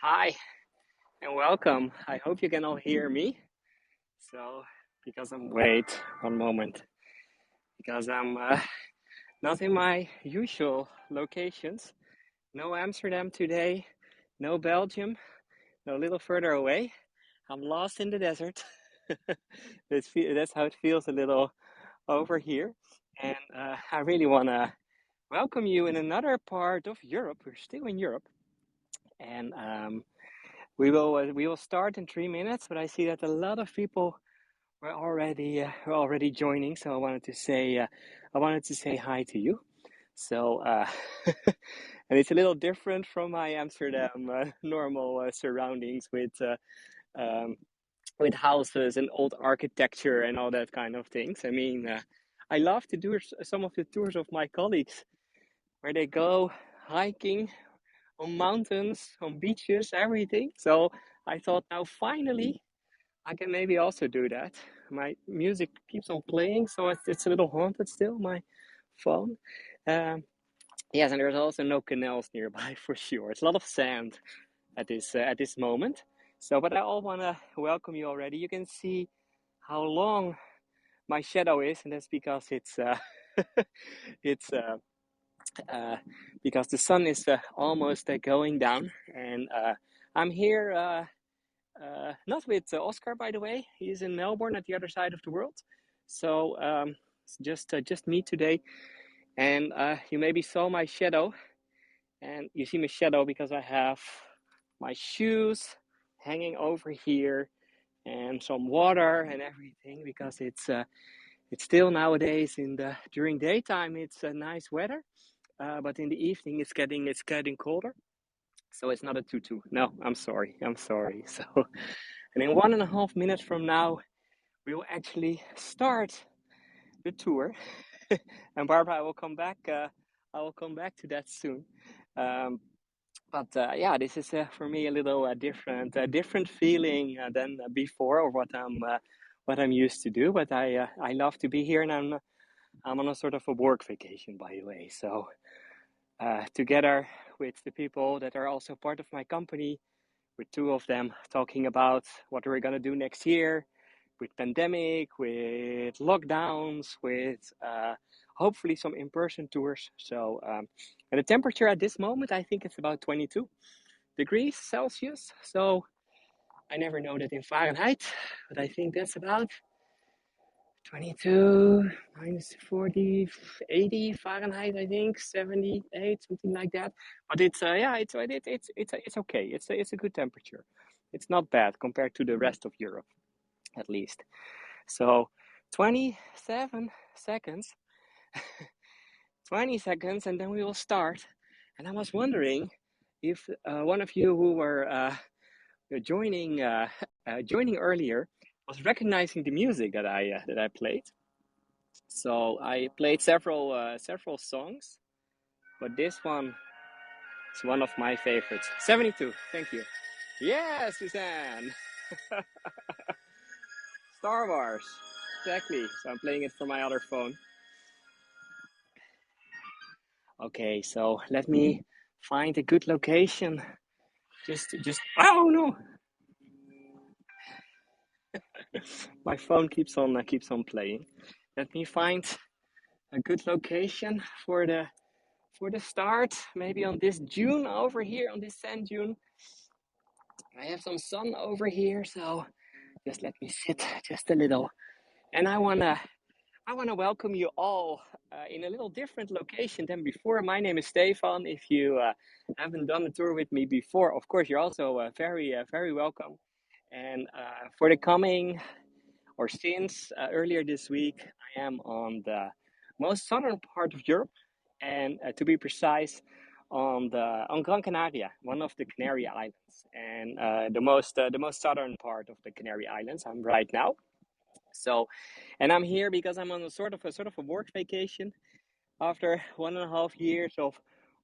Hi and welcome. I hope you can all hear me. So, because I'm wait one moment, because I'm not in my usual locations. No Amsterdam today, no Belgium, no little further away. I'm lost in the desert. That's how it feels a little over here, and I really wanna welcome you in another part of Europe. We're still in Europe, and we will start in 3 minutes. But I see that a lot of people we're already joining, so I wanted to say hi to you. So and it's a little different from my Amsterdam normal surroundings um, with houses and old architecture and all that kind of things. I mean, I love to do some of the tours of my colleagues where they go hiking on mountains, on beaches, everything. So I thought now finally I can maybe also do that. My music keeps on playing, so it's a little haunted still, my phone. Um, yes, and there's also no canals nearby for sure. It's a lot of sand at this moment. So, but I all wanna welcome you already. You can see how long my shadow is, and that's because it's uh, because the sun is almost going down, and I'm here. Not with Oscar, by the way. He's in Melbourne at the other side of the world. So it's just me today. And you maybe saw my shadow, and you see my shadow because I have my shoes hanging over here and some water and everything because it's still nowadays in the during daytime it's nice weather, but in the evening it's getting colder. So it's not a tutu. No, I'm sorry. So and in 1.5 minutes from now, we will actually start the tour. And Barbara, I will come back. I will come back to that soon. Um, but yeah, this is for me a little different feeling than before, or what I'm used to do. But I love to be here, and I'm on a sort of a work vacation, by the way. So together with the people that are also part of my company, with two of them talking about what we're gonna do next year, with pandemic, with lockdowns, with hopefully some in-person tours. So, and the temperature at this moment, I think it's about 22 degrees Celsius. So I never know that in Fahrenheit, but I think that's about 22 minus 40, 80 Fahrenheit, I think, 78, something like that. But it's yeah, it's okay. It's a good temperature. It's not bad compared to the rest of Europe, at least. So 27 seconds, 20 seconds, and then we will start. And I was wondering if one of you who were joining joining earlier was recognizing the music that I played. So I played several songs, but this one is one of my favorites. 72. Thank you. Yeah, Suzanne. Star Wars. Exactly. So I'm playing it from my other phone. Okay, so let me find a good location. Just. Oh no! My phone keeps on playing. Let me find a good location for the start. Maybe on this dune over here, on this sand dune. I have some sun over here, so just let me sit just a little. And I wanna welcome you all in a little different location than before. My name is Stefan. If you haven't done a tour with me before, of course you're also very welcome. And for the coming or since earlier this week, I am on the most southern part of Europe, and to be precise, on Gran Canaria, one of the Canary Islands, and the most southern part of the Canary Islands. I'm right now. So, and I'm here because I'm on a sort of a work vacation after 1.5 years of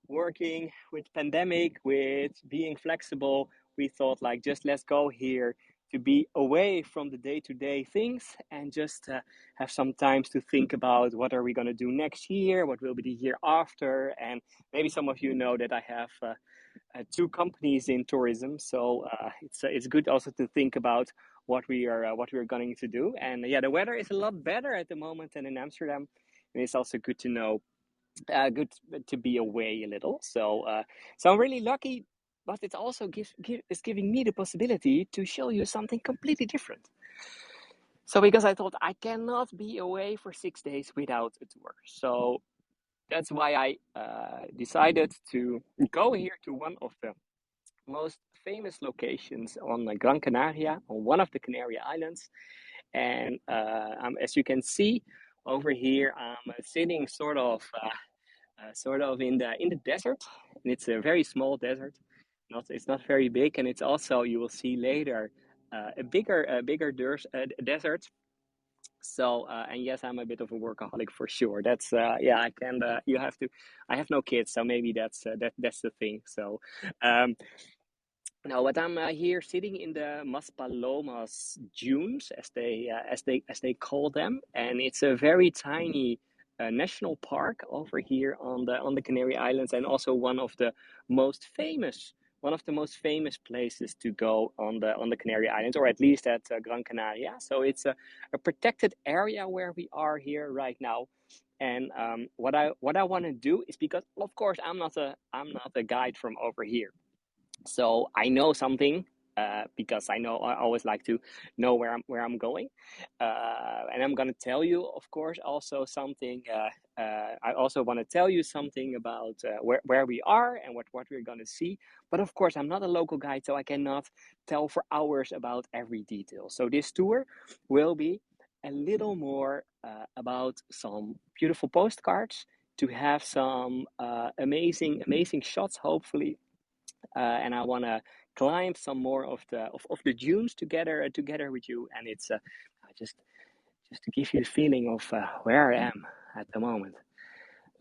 working with pandemic, with being flexible. We thought like just let's go here to be away from the day-to-day things and just have some times to think about what are we going to do next year, what will be the year after. And maybe some of you know that I have two companies in tourism, so it's good also to think about what we are going to do. And yeah, the weather is a lot better at the moment than in Amsterdam, and it's also good to know, good to be away a little. So I'm really lucky, but it also is giving me the possibility to show you something completely different. So because I thought I cannot be away for 6 days without a tour, so that's why I decided to go here to one of the most famous locations on Gran Canaria, on one of the Canary Islands. And as you can see over here, I'm sitting sort of in the desert, and it's a very small desert. It's not very big, and it's also, you will see later, a bigger desert. So and yes, I'm a bit of a workaholic for sure. That's yeah, I can. You have to. I have no kids, so maybe that's the thing. So um, no, but I'm here sitting in the Maspalomas dunes, as they call them, and it's a very tiny national park over here on the Canary Islands, and also one of the most famous places to go on the Canary Islands, or at least at Gran Canaria. So it's a protected area where we are here right now. And what I want to do is, because of course I'm not a guide from over here, so I know something, because I always like to know where I'm going, and I'm gonna tell you, of course, also something. I also want to tell you something about where we are and what we're gonna see. But of course, I'm not a local guide, so I cannot tell for hours about every detail. So this tour will be a little more about some beautiful postcards, to have some amazing shots, hopefully, and I want to climb some more of the dunes together with you. And it's just to give you the feeling of where I am at the moment.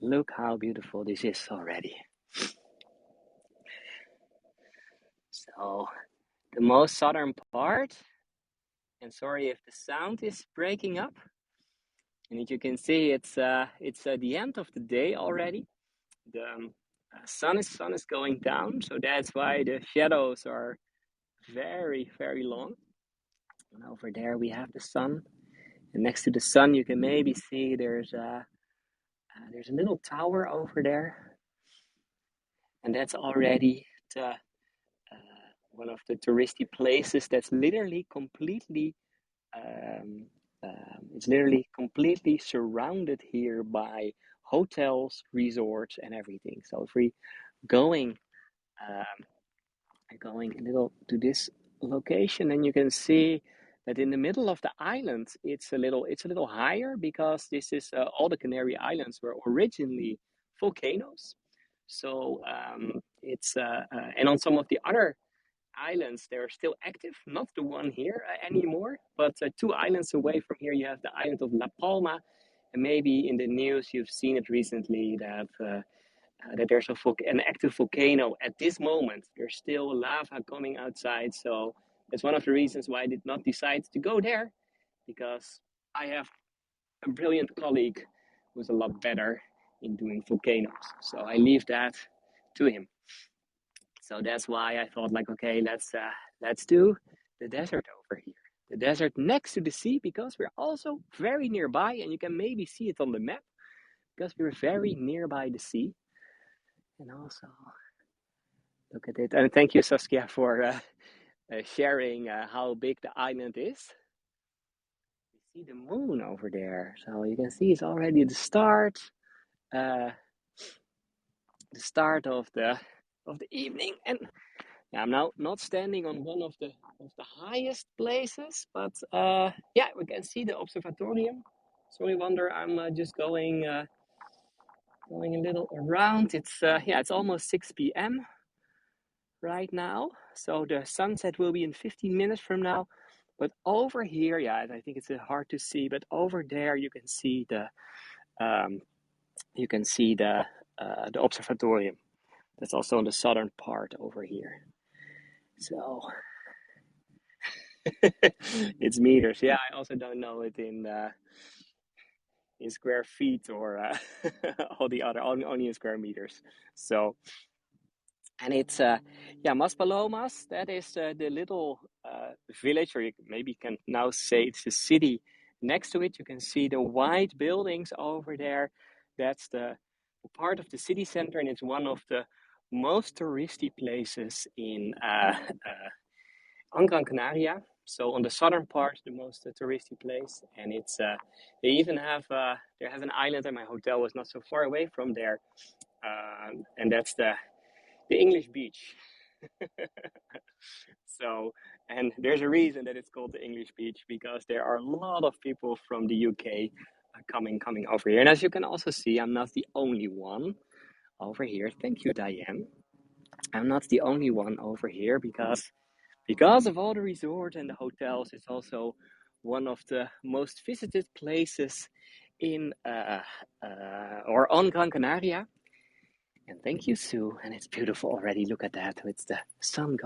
Look how beautiful this is already. So the most southern part, and sorry if the sound is breaking up. And as you can see, it's the end of the day already. The sun is going down, so that's why the shadows are very long. And over there we have the sun. And next to the sun, you can maybe see there's a little tower over there, and that's already one of the touristy places that's literally completely um, it's literally completely surrounded here by hotels, resorts, and everything. So if we going um, going a little to this location, and you can see that in the middle of the island, it's a little higher, because this is all the Canary Islands were originally volcanoes. So it's and on some of the other islands, they're still active. Not the one here anymore, but two islands away from here, you have the island of La Palma, and maybe in the news you've seen it recently that there's an active volcano at this moment. There's still lava coming outside, so that's one of the reasons why I did not decide to go there, because I have a brilliant colleague who's a lot better in doing volcanoes. So I leave that to him. So that's why I thought, like, okay, let's do the desert over here. The desert next to the sea, because we're also very nearby, and you can maybe see it on the map, because we're very nearby the sea. And also, look at it. And thank you, Saskia, for sharing how big the island is. You see the moon over there. So you can see it's already uh, the start of the evening. And yeah, I'm now not standing on one of the highest places, but yeah, we can see the observatorium. So we wonder, I'm just going a little around. It's almost 6 p.m. right now. So the sunset will be in 15 minutes from now. But over here, yeah, I think it's hard to see, but over there you can see um, the observatorium. That's also on the southern part over here. So it's meters. Yeah, I also don't know it in square feet, or all the other, only in square meters. So And it's yeah, Maspalomas. That is the little village, or you maybe can now say it's a city next to it. You can see the white buildings over there. That's the part of the city center, and it's one of the most touristy places in on Gran Canaria. So on the southern part, the most touristy place, and it's they even have they have an island, and my hotel was not so far away from there, and that's the English beach. So, and there's a reason that it's called the English beach, because there are a lot of people from the UK coming over here. And as you can also see, I'm not the only one over here. Thank you, Diane. I'm not the only one over here because of all the resorts and the hotels. It's also one of the most visited places in or on Gran Canaria. And thank you, Sue. And it's beautiful already. Look at that. It's the sun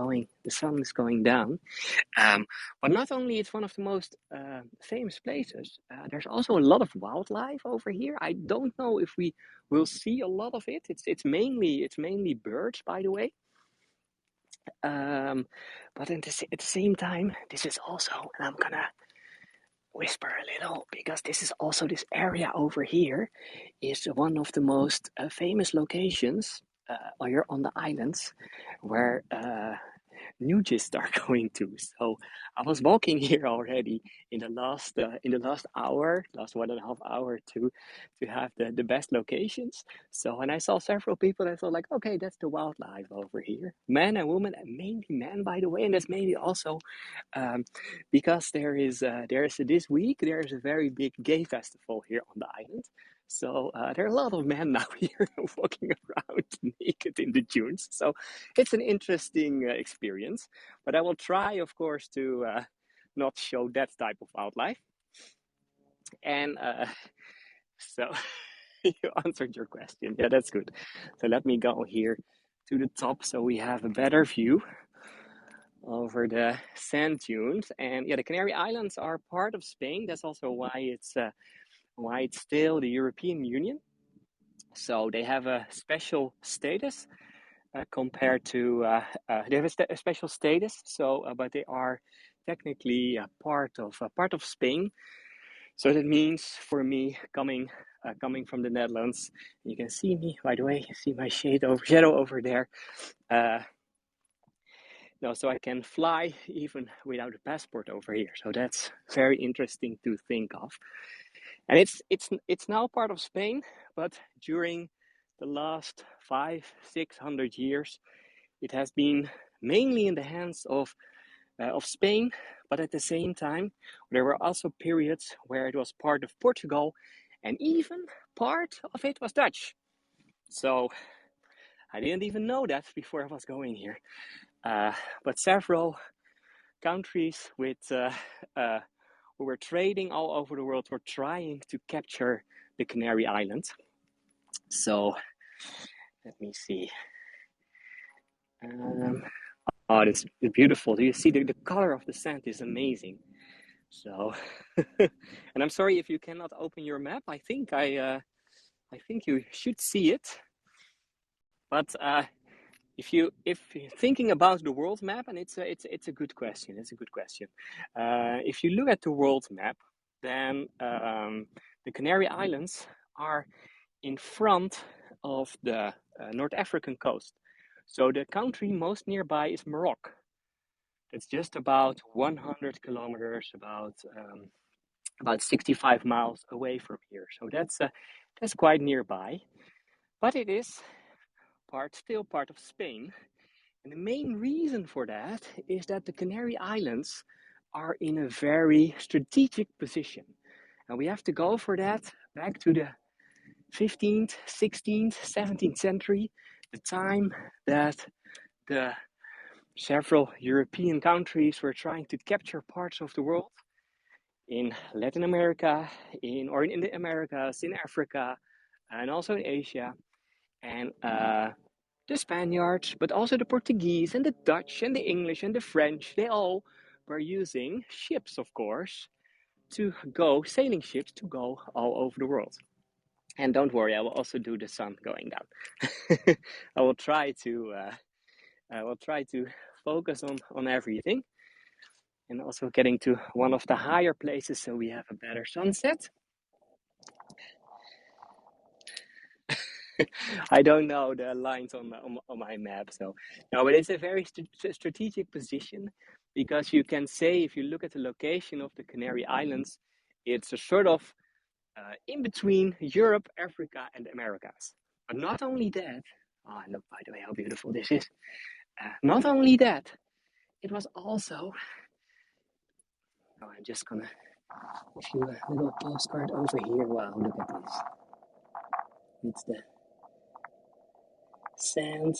is going down. But not only it's one of the most famous places, there's also a lot of wildlife over here. I don't know if we will see a lot of it. It's mainly birds, by the way. But at the same time, this is also, and I'm gonna whisper a little, because this is also, this area over here is one of the most famous locations here on the islands, where nudists are going to. So I was walking here already in the last hour, last 1.5 hour, to have the best locations. So when I saw several people, I thought like, okay, that's the wildlife over here, men and women, and mainly men, by the way. And that's maybe also because there is this week there is a very big gay festival here on the island. So there are a lot of men now here walking around naked in the dunes. So it's an interesting experience. But I will try, of course, to not show that type of wildlife. And so you answered your question. Yeah, that's good. So let me go here to the top so we have a better view over the sand dunes. And yeah, the Canary Islands are part of Spain. That's also why it's still the European Union. So they have a special status compared to they have a special status. So, but they are technically part of Spain. So that means for me coming from the Netherlands, you can see me. By the way, you see my shadow over there. No, so I can fly even without a passport over here. So that's very interesting to think of. And it's now part of Spain, but during the last 500-600 years, it has been mainly in the hands of Spain. But at the same time, there were also periods where it was part of Portugal, and even part of it was Dutch. So I didn't even know that before I was going here. But several countries who were trading all over the world were trying to capture the Canary Islands. So let me see. Oh, it's beautiful. Do you see the color of the sand is amazing. So, and I'm sorry if you cannot open your map. I think you should see it. But if you're thinking about the world map, and it's a good question. It's a good question. If you look at the world map, then the Canary Islands are in front of the North African coast. So the country most nearby is Morocco. It's just about 100 kilometers, about 65 miles away from here. So that's quite nearby, but it is still part of Spain. And the main reason for that is that the Canary Islands are in a very strategic position. And we have to go for that back to the 15th, 16th, 17th century, the time that the several European countries were trying to capture parts of the world in Latin America, in the Americas, in Africa, and also in Asia. And the Spaniards, but also the Portuguese and the Dutch and the English and the French, they all were using ships, of course, sailing ships to go all over the world. And don't worry, I will also do the sun going down. I will try to we'll try to focus on everything, and also getting to one of the higher places so we have a better sunset. I don't know the lines on my map, so no, but it's a very strategic position, because you can say, if you look at the location of the Canary Islands, it's a sort of in between Europe, Africa, and the Americas. But not only that, oh, look, by the way, how beautiful this is. Not only that, it was also, oh, I'm just gonna give you a little postcard over here. Wow, look at this. It's the sand,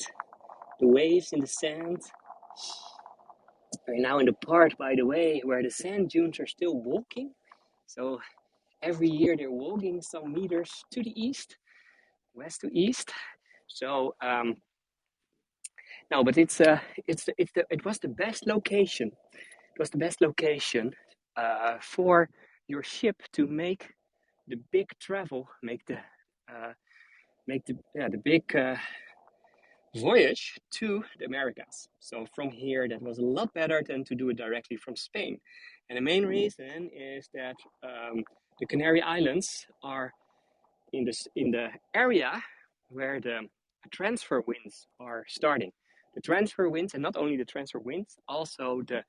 the waves in the sand. We're now in the part, by the way, where the sand dunes are still walking. So every year they're walking some meters to the east, west to east. So no, but it was the best location. It was the best location for your ship to make the big travel, make the big voyage to the Americas. So from here, that was a lot better than to do it directly from Spain. And the main reason is that the Canary Islands are in the area where the transfer winds are starting. The transfer winds, and not only the transfer winds, also the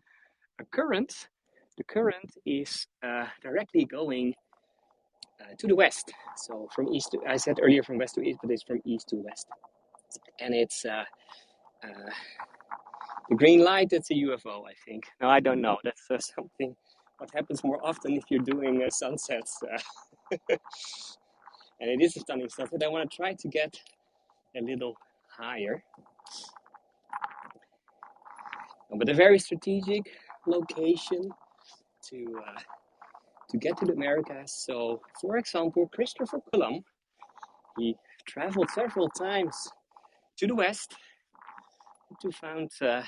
current. The current is directly going to the west. So from east to, I said earlier from west to east, but it's from east to west. And it's the green light, that's a UFO, I think. No, I don't know. That's something what happens more often if you're doing sunsets. And it is a stunning sunset. I want to try to get a little higher. But a very strategic location to get to the Americas. So, for example, Christopher Columbus, he traveled several times to the west to find to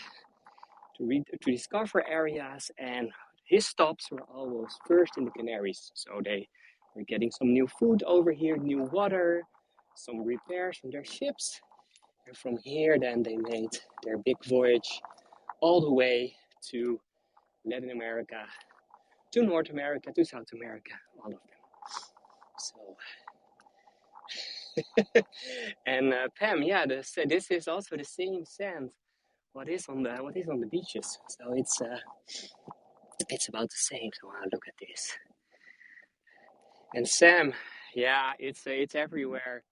discover areas, and his stops were always first in the Canaries. So they were getting some new food over here, new water, some repairs from their ships, and from here then they made their big voyage all the way to Latin America, to North America, to South America, all of them. So, and Pam, yeah, this is also the same sand. What is on the beaches? So it's about the same. So wow, look at this. And Sam, yeah, it's everywhere.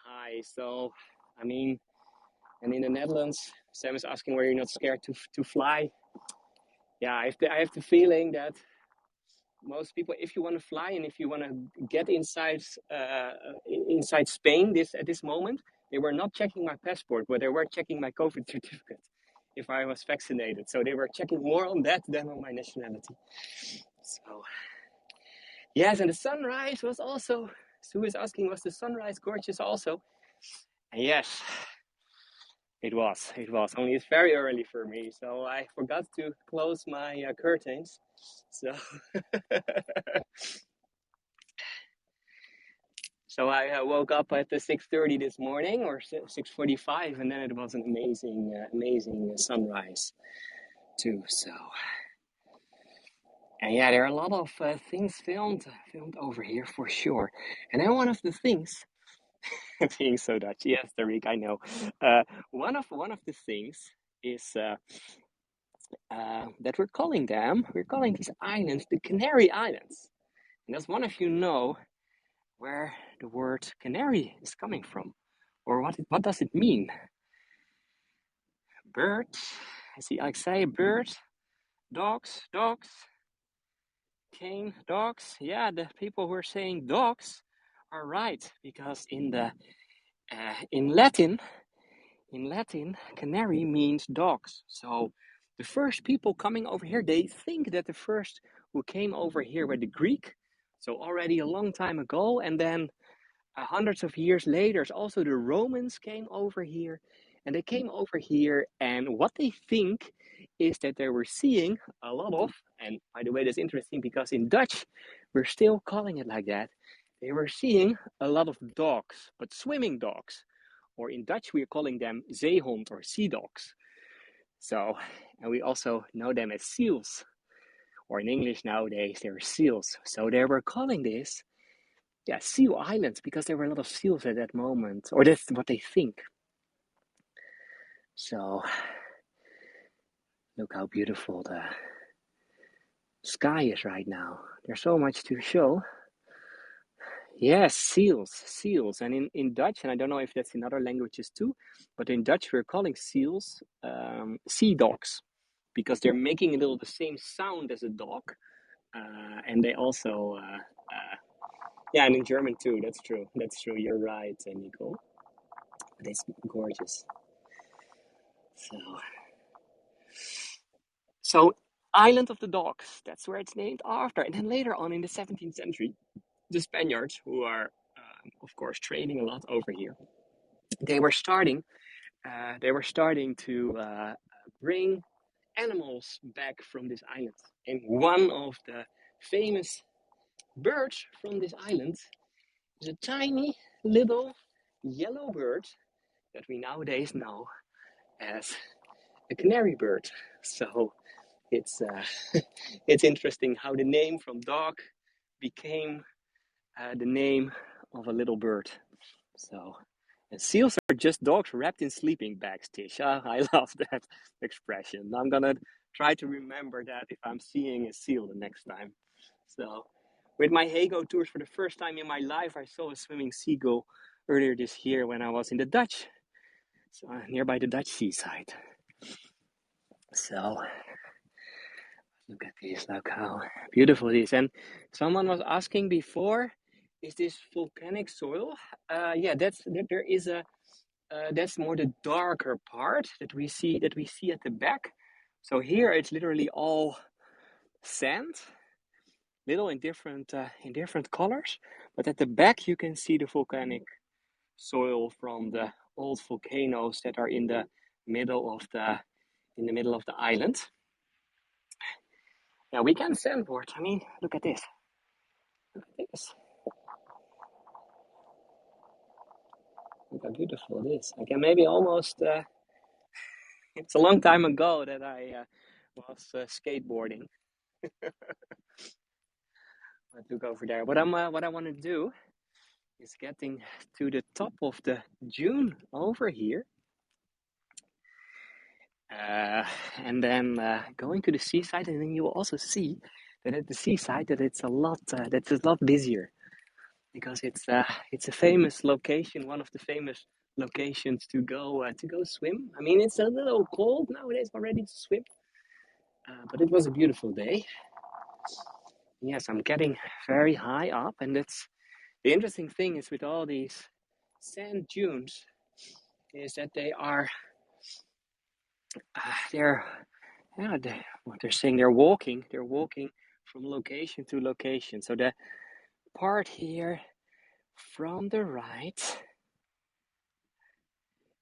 Hi. So I mean, and in the Netherlands, Sam is asking where you're not scared to fly. Yeah, I have the feeling that most people, if you want to fly and if you want to get inside Spain at this moment, they were not checking my passport, but they were checking my COVID certificate if I was vaccinated. So they were checking more on that than on my nationality. So yes, and the sunrise was also, Sue is asking, was the sunrise gorgeous also? And yes, it was. Only it's very early for me, so I forgot to close my curtains. So so I woke up at 6:30 this morning, or 6:45, and then it was an amazing sunrise too. So, and yeah, there are a lot of things filmed over here for sure. And then one of the things, being so Dutch, yes, Tariq, I know. One of the things is that we're calling these islands the Canary Islands. And does one of you know where the word canary is coming from, or what does it mean? Bird, I see. I say bird, dogs, cane, dogs. Yeah, the people who are saying dogs are right, because in Latin, canary means dogs. So the first people coming over here, they think that the first who came over here were the Greek, so already a long time ago, and then hundreds of years later, also the Romans came over here, and they came over here, and what they think is that they were seeing a lot of, and by the way, that's interesting because in Dutch, we're still calling it like that. They were seeing a lot of dogs, but swimming dogs, or in Dutch, we're calling them zeehond or sea dogs. So, and we also know them as seals, or in English nowadays, they're seals. So they were calling this, yeah, Seal Islands, because there were a lot of seals at that moment, or that's what they think. So, look how beautiful the sky is right now. There's so much to show. Yes, seals. And in Dutch, and I don't know if that's in other languages too, but in Dutch we're calling seals sea dogs, because they're making a little the same sound as a dog. And they also, yeah, and in German too, that's true. That's true, you're right, Nico. It's gorgeous. So, Island of the Dogs, that's where it's named after. And then later on in the 17th century, the Spaniards, who are, of course, trading a lot over here, they were starting to bring animals back from this island. And one of the famous birds from this island is a tiny little yellow bird that we nowadays know as a canary bird. So it's it's interesting how the name from dog became the name of a little bird. So, and seals are just dogs wrapped in sleeping bags, Tish. I love that expression. I'm gonna try to remember that if I'm seeing a seal the next time. So, with my Hago tours for the first time in my life, I saw a swimming seagull earlier this year when I was in the Dutch, so nearby the Dutch seaside. So, look at this, look how beautiful it is. And someone was asking before, is this volcanic soil? Yeah, there is a that's more the darker part that we see at the back. So here it's literally all sand, little in different colors, but at the back you can see the volcanic soil from the old volcanoes that are in the middle of the island. Yeah, we can sandboard. I mean, look at this. Look at this. Look how beautiful it is. I can maybe almost. It's a long time ago that I was skateboarding. But look over there. What I want to do is getting to the top of the dune over here, and then going to the seaside, and then you will also see that at the seaside that it's that's a lot busier, because it's a famous location, one of the famous locations to go swim. I mean, it's a little cold nowadays already to swim, but it was a beautiful day. Yes, I'm getting very high up, and that's the interesting thing is with all these sand dunes is that they are they're yeah what they're saying, they're walking from location to location. So the part here from the right,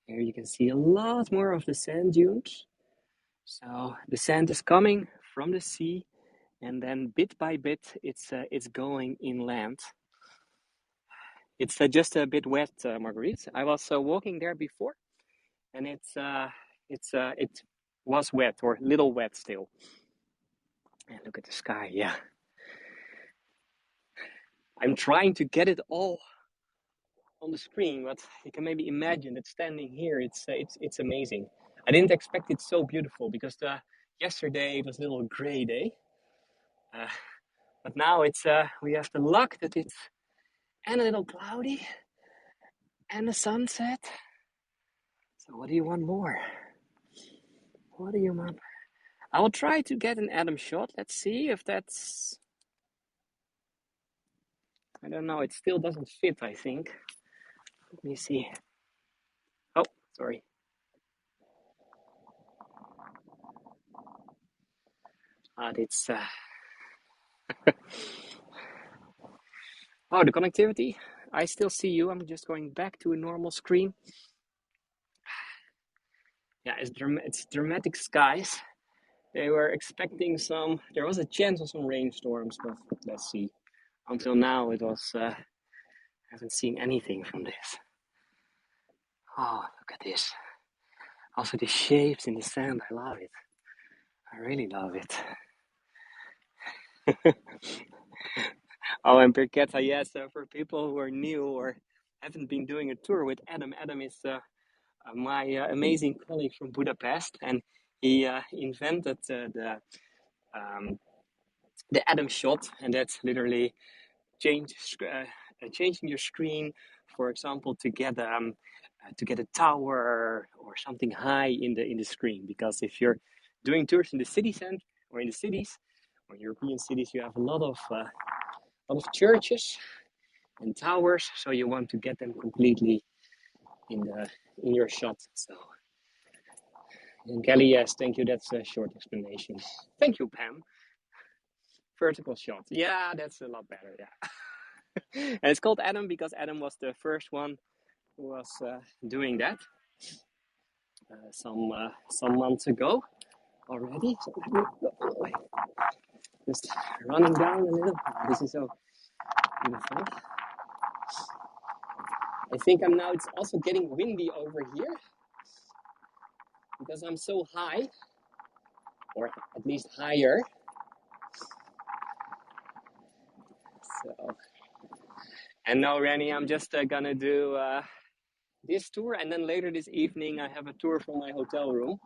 here you can see a lot more of the sand dunes. So the sand is coming from the sea, and then bit by bit it's going inland. It's just a bit wet, Marguerite. I was walking there before, and it was wet, or a little wet still. And look at the sky. Yeah, I'm trying to get it all on the screen, but you can maybe imagine that standing here, it's amazing. I didn't expect it so beautiful, because yesterday it was a little gray day, but now it's we have the luck that it's and a little cloudy and a sunset. So what do you want more? What do you want? I will try to get an Adam shot. Let's see if that's. I don't know. It still doesn't fit, I think. Let me see. Oh, sorry. It's. Oh, the connectivity. I still see you. I'm just going back to a normal screen. Yeah, it's dramatic skies. They were expecting some. There was a chance of some rainstorms, but let's see. Until now, it was. I haven't seen anything from this. Oh, look at this. Also the shapes in the sand, I love it. I really love it. Oh, and Birketta, yes, for people who are new or haven't been doing a tour with Adam, Adam is my amazing colleague from Budapest, and he invented um, the Adam shot, and that's literally change, changing your screen, for example, to get a tower or something high in the screen. Because if you're doing tours in the city center or in the cities or European cities, you have a lot of churches and towers, so you want to get them completely in your shot. So, and Kelly, yes, thank you. That's a short explanation. Thank you, Pam. Vertical shot. Yeah, that's a lot better. Yeah, and it's called Adam because Adam was the first one who was doing that some months ago already. So let me go. Just running down a little. This is so beautiful. I think I'm now. It's also getting windy over here because I'm so high, or at least higher. So, and now, Rennie, I'm just gonna do this tour, and then later this evening I have a tour from my hotel room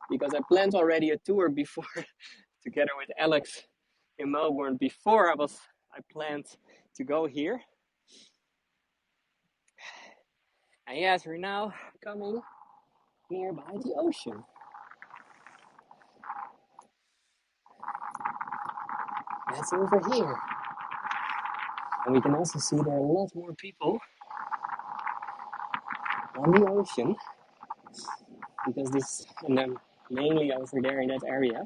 because I planned already a tour before together with Alex in Melbourne. Before I planned to go here, and yes, we're now coming nearby the ocean. That's over here, and we can also see there are a lot more people on the ocean because this, and then mainly over there in that area.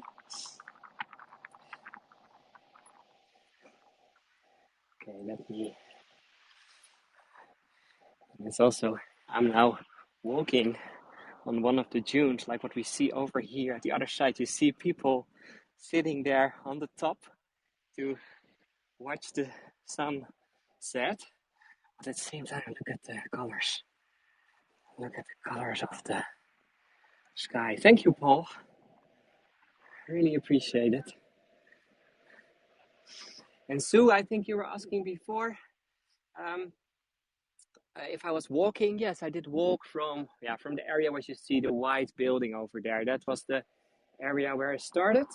Okay, let me. And it's also, I'm now walking on one of the dunes, like what we see over here. At the other side, you see people sitting there on the top to watch the sun set. But at the same time, look at the colors. Look at the colors of the sky. Thank you, Paul. Really appreciate it. And Sue, I think you were asking before um, if I was walking. Yes, I did walk from the area where you see the white building over there. That was the area where I started.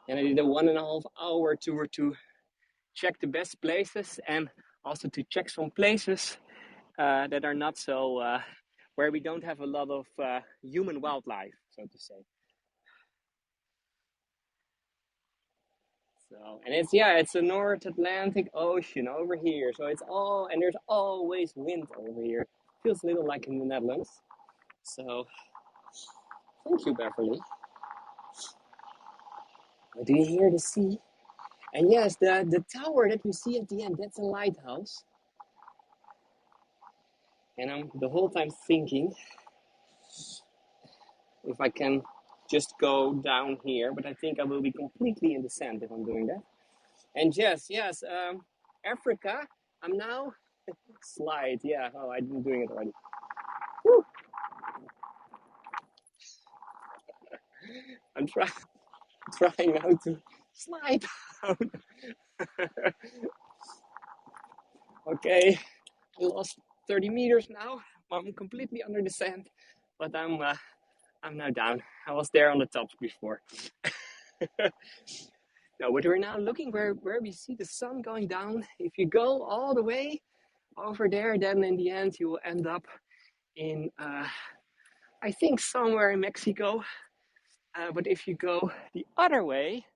And I did a 1.5 hour tour to check the best places and also to check some places that are not so, where we don't have a lot of human wildlife, so to say. So, and it's the North Atlantic Ocean over here. So and there's always wind over here. Feels a little like in the Netherlands. So, thank you, Beverly. Do you hear the sea? And yes, the tower that you see at the end, that's a lighthouse. And I'm the whole time thinking if I can just go down here, but I think I will be completely in the sand if I'm doing that. And yes, Africa, I'm now slide. Yeah, oh, I've been doing it already. Woo. I'm trying now to slide down. Okay, I lost 30 meters now. I'm completely under the sand, but I'm now down. I was there on the top before. No, but we're now looking where we see the sun going down. If you go all the way over there, then in the end you will end up in, I think somewhere in Mexico. But if you go the other way,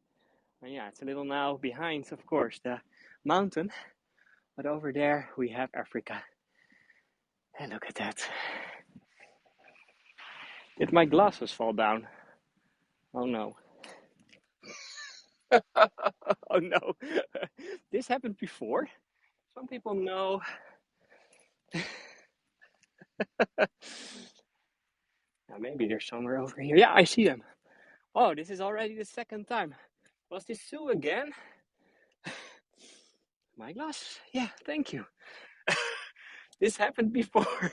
it's a little now behind, of course, the mountain. But over there we have Africa. And look at that. Did my glasses fall down? Oh no. Oh no. This happened before. Some people know. Now maybe they're somewhere over here. Yeah, I see them. Oh, this is already the second time. Was this Sue again? My glasses. Yeah, thank you. This happened before.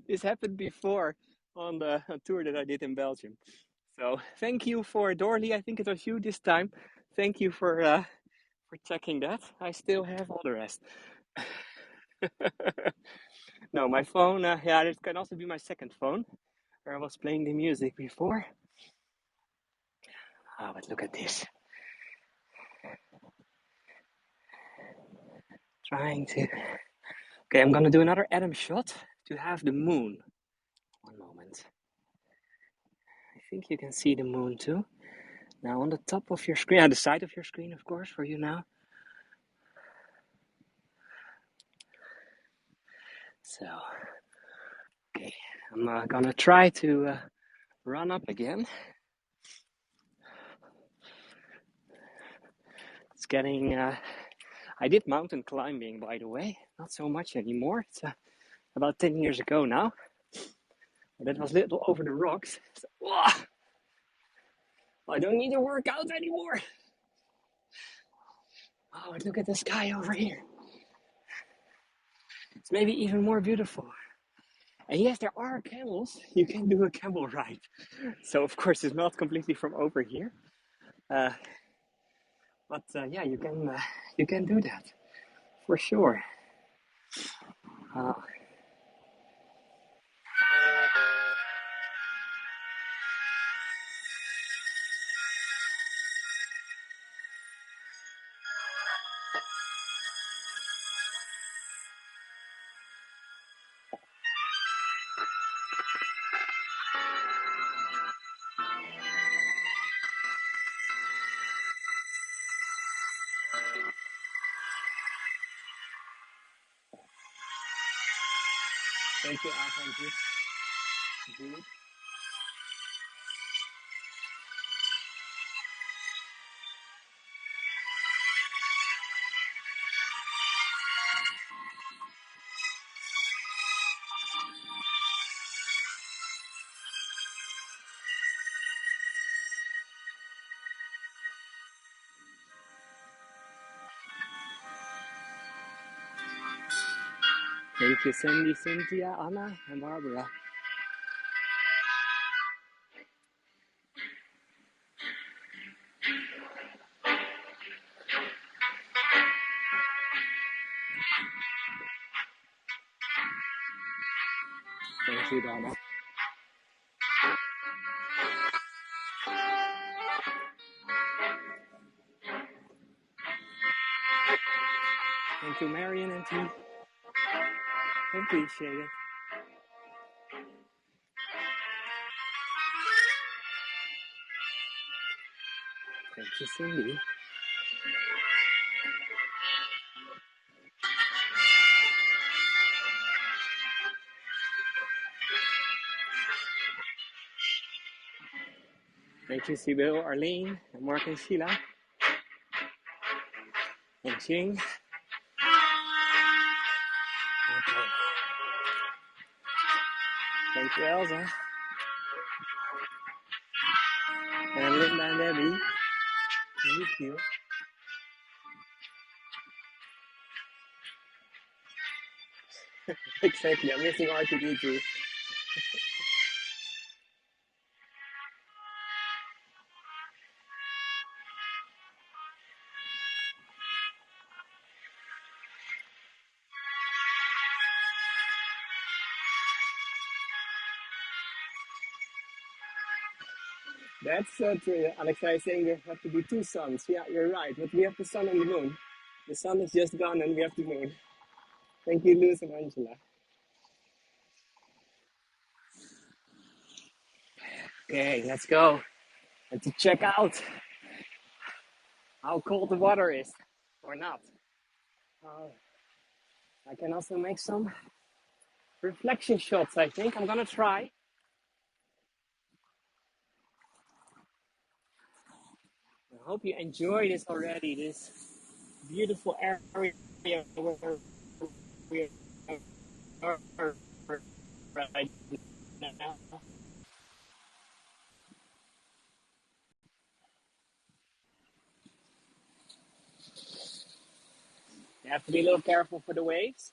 This happened before. on the tour that I did in Belgium. So thank you for Dorley. I think it was you this time. Thank you for checking that. I still have all the rest. No, my phone. Yeah, it can also be my second phone, where I was playing the music before. Ah, but look at this. Trying to. Okay, I'm gonna do another Adam shot to have the moon. One moment. I think you can see the moon too. Now on the top of your screen, on the side of your screen, of course, for you now. So, okay, I'm gonna try to run up again. It's getting. I did mountain climbing, by the way. Not so much anymore. It's about 10 years ago now. But it was little over the rocks. So, I don't need to work out anymore. Oh, look at the sky over here. It's maybe even more beautiful. And yes, there are camels. You can do a camel ride. So of course it's not completely from over here. Uh, but yeah, you can do that for sure. Uh, thank you, Thank you. Thank you, Sandy, Cynthia, Anna, and Barbara. Thank you, Donna. Thank you, Marion and T. Appreciate it. Thank you, Cindy. Thank you, Sibyl, Arlene, and Mark and Sheila, and Ching. Okay. Thank you, Elsa, and Linda and Debbie. Thank you. Exactly, I'm missing R2D2. That's true. Alexa is saying there have to be two suns. Yeah, you're right. But we have the sun and the moon. The sun is just gone and we have the moon. Thank you, Luz and Angela. Okay, let's go. And to check out how cold the water is. Or not. I can also make some reflection shots, I think. I'm gonna try. I hope you enjoy this already, this beautiful area where we are right now. You have to be a little careful for the waves.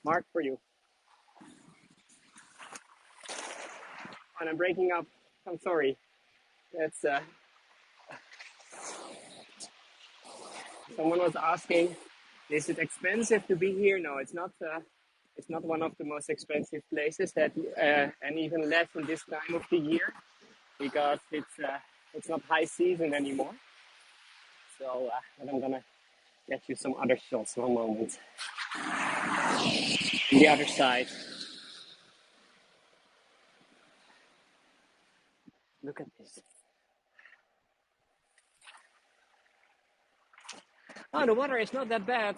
marked for you. And I'm breaking up. I'm sorry. That's someone was asking, is it expensive to be here? No, it's not. It's not one of the most expensive places that, and even less in this time of the year because it's not high season anymore. So, but I'm gonna get you some other shots. One moment. On the other side, look at this. Oh, the water is not that bad.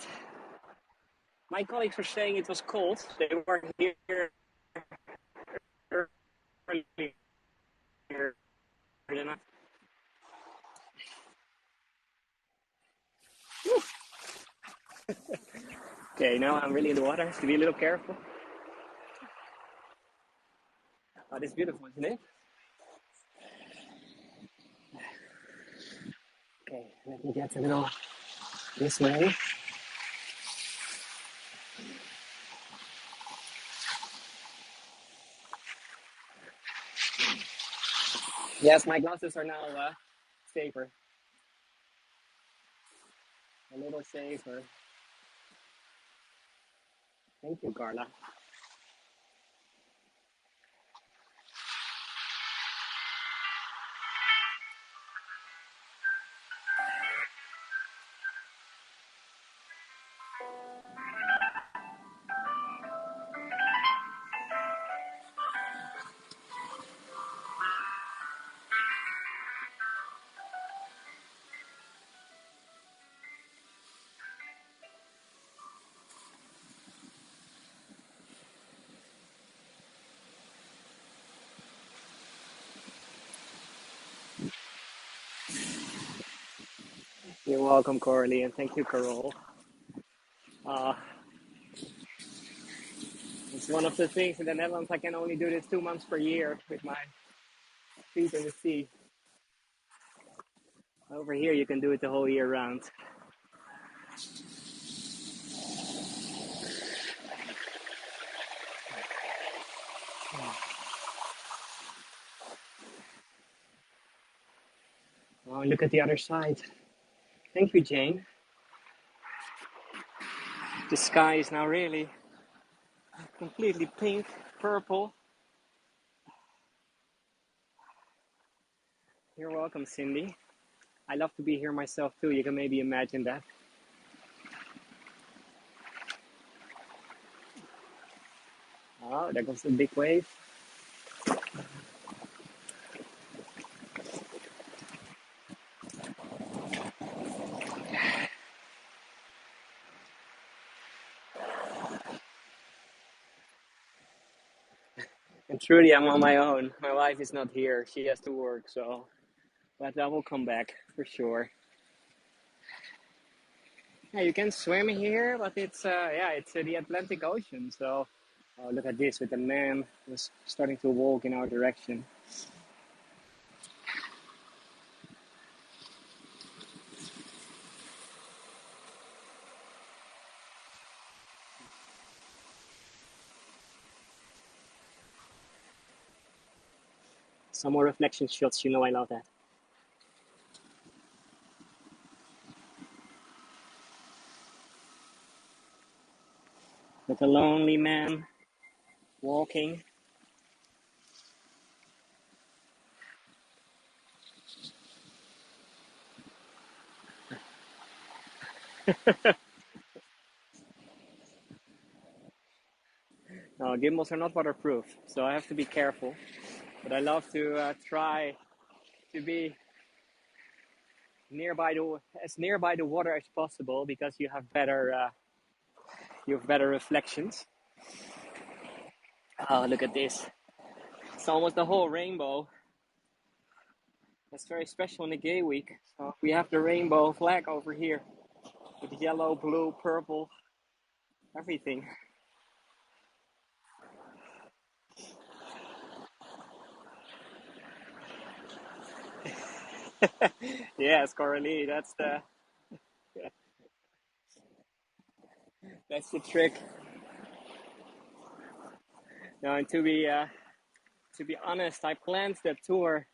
My colleagues were saying it was cold. They were here earlier. Okay, now I'm really in the water. Have to be a little careful. Oh, this is beautiful, isn't it? Okay, let me get a little this way. Yes, my glasses are now safer. A little safer. Thank you, Carla. You're welcome, Coralie, and thank you, Carol. Uh, it's one of the things in the Netherlands. I can only do this 2 months per year with my feet in the sea. Over here, you can do it the whole year round. Oh, look at the other side. Thank you, Jane. The sky is now really completely pink, purple. You're welcome, Cindy. I love to be here myself too. You can maybe imagine that. Oh, there goes the big wave. And truly, I'm on my own. My wife is not here. She has to work, so. But I will come back for sure. Yeah, you can swim here, but it's it's the Atlantic Ocean. So, oh, look at this with the man who's starting to walk in our direction. Some more reflection shots. You know I love that. With a lonely man walking. No, gimbals are not waterproof, so I have to be careful. But I love to try to be nearby the water as possible because you have better reflections. Oh, look at this! It's almost the whole rainbow. That's very special in the Gay Week. So we have the rainbow flag over here with yellow, blue, purple, everything. Yes, Coralie, that's the trick. No, and to be honest, I planned the tour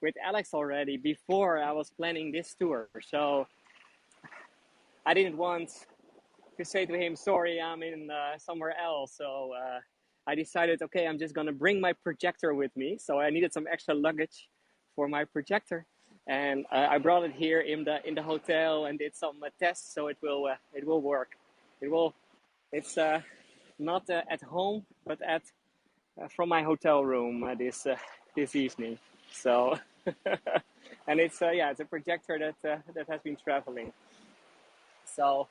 with Alex already before I was planning this tour. So I didn't want to say to him, sorry, I'm in somewhere else. So I decided, okay, I'm just gonna bring my projector with me. So I needed some extra luggage for my projector, and I brought it here in the hotel and did some tests. So it will work. It will. It's not at home, but at from my hotel room this evening. So and it's a projector that has been traveling. So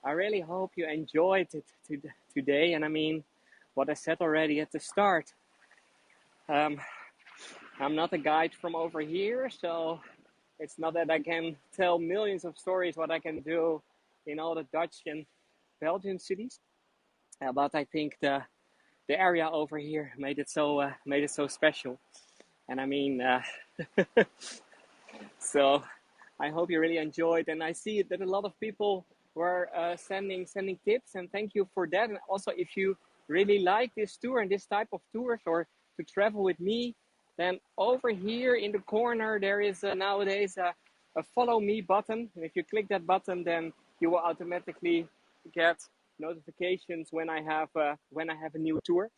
I really hope you enjoyed it today. And I mean, what I said already at the start, um, I'm not a guide from over here, so it's not that I can tell millions of stories what I can do in all the Dutch and Belgian cities. But I think the area over here made it so special. And I mean, so I hope you really enjoyed. And I see that a lot of people were sending tips, and thank you for that. And also, if you really like this tour and this type of tours, or to travel with me, then over here in the corner there is nowadays a follow me button. And if you click that button, then you will automatically get notifications when I have a new tour.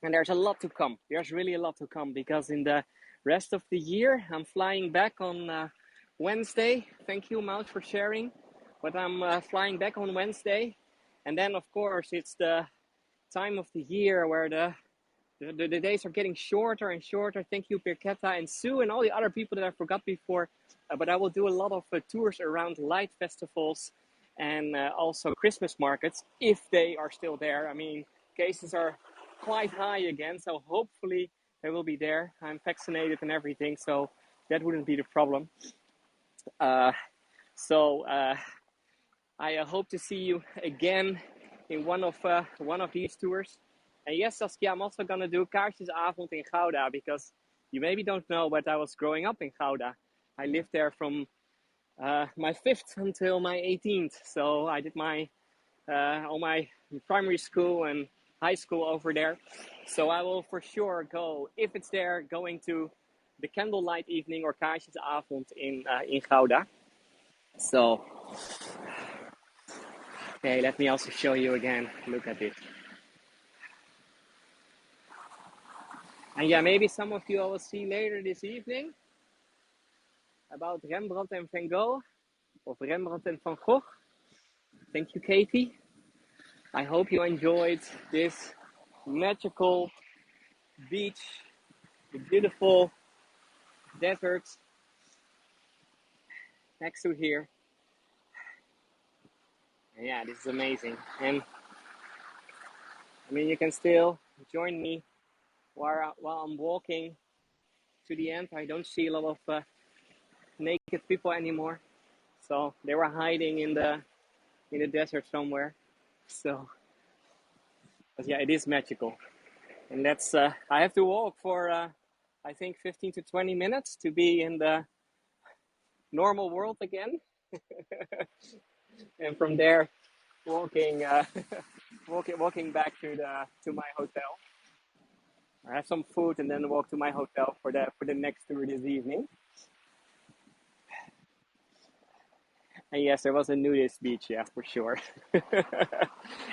And there's a lot to come. There's really a lot to come, because in the rest of the year I'm flying back on Wednesday. Thank you, Maud, for sharing. But I'm flying back on Wednesday, and then of course it's the time of the year where the days are getting shorter and shorter. Thank you, Birketta and Sue, and all the other people that I forgot before. But I will do a lot of tours around light festivals and also Christmas markets, if they are still there. I mean, cases are quite high again, so hopefully they will be there. I'm vaccinated and everything, so that wouldn't be the problem. So I hope to see you again in one of these tours. And yes, Saskia, I'm also gonna do Kaarsjesavond in Gouda, because you maybe don't know, but I was growing up in Gouda. I lived there from my 5th until my 18th. So I did all my primary school and high school over there. So I will for sure go, if it's there, going to the candlelight evening or Kaarsjesavond in Gouda. So, okay, let me also show you again. Look at it. And yeah, maybe some of you I will see later this evening about Rembrandt and Van Gogh, or Rembrandt and Van Gogh. Thank you, Katie. I hope you enjoyed this magical beach, the beautiful desert next to here. And yeah, this is amazing. And I mean, you can still join me while I'm walking to the end. I don't see a lot of naked people anymore, so they were hiding in the desert somewhere. So, but yeah, it is magical. And that's I have to walk for I think 15 to 20 minutes to be in the normal world again. And from there, walking walking back to my hotel. I have some food and then walk to my hotel for the next tour this evening. And yes, there was a nudist beach, yeah, for sure.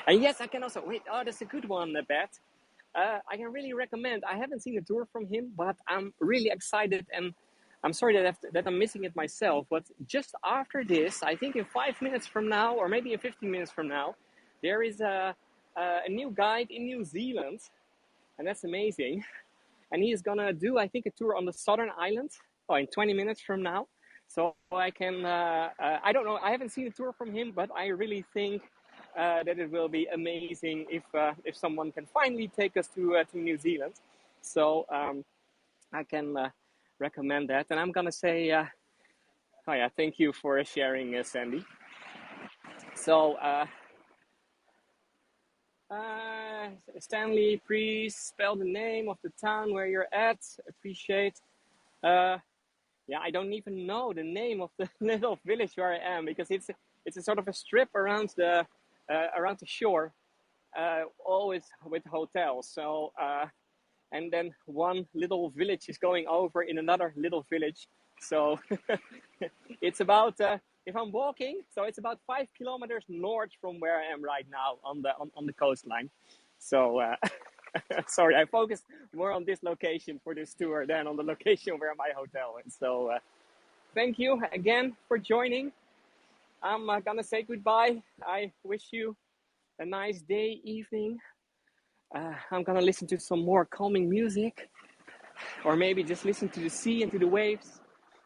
And yes, I can also wait. Oh, that's a good one, Bet. I can really recommend. I haven't seen a tour from him, but I'm really excited, and I'm sorry that I'm missing it myself. But just after this, I think in 5 minutes from now, or maybe in 15 minutes from now, there is a new guide in New Zealand, and that's amazing. And he is gonna do, I think, a tour on the southern islands. Oh, in 20 minutes from now. So I can. I don't know. I haven't seen a tour from him, but I really think that it will be amazing if someone can finally take us to New Zealand. So I can recommend that, and I'm gonna say, oh yeah, thank you for sharing, Sandy. So Stanley, please spell the name of the town where you're at. Appreciate. Yeah, I don't even know the name of the little village where I am, because it's a sort of a strip around the shore. always with hotels. So and then one little village is going over in another little village. So it's about if I'm walking, so it's about 5 kilometers north from where I am right now on the coastline. So sorry, I focused more on this location for this tour than on the location where my hotel is. So thank you again for joining. I'm gonna say goodbye. I wish you a nice day, evening. I'm gonna listen to some more calming music, or maybe just listen to the sea and to the waves.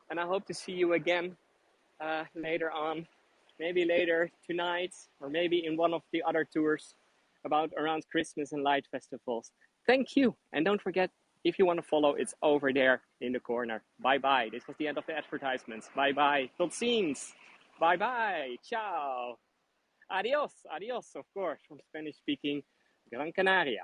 And I hope to see you again later on, maybe later tonight, or maybe in one of the other tours about around Christmas and light festivals. Thank you, and don't forget, if you want to follow, it's over there in the corner. Bye bye. This was the end of the advertisements. Bye bye. Tot ziens. Bye bye. Ciao. Adios. Adios, of course, from Spanish speaking Gran Canaria.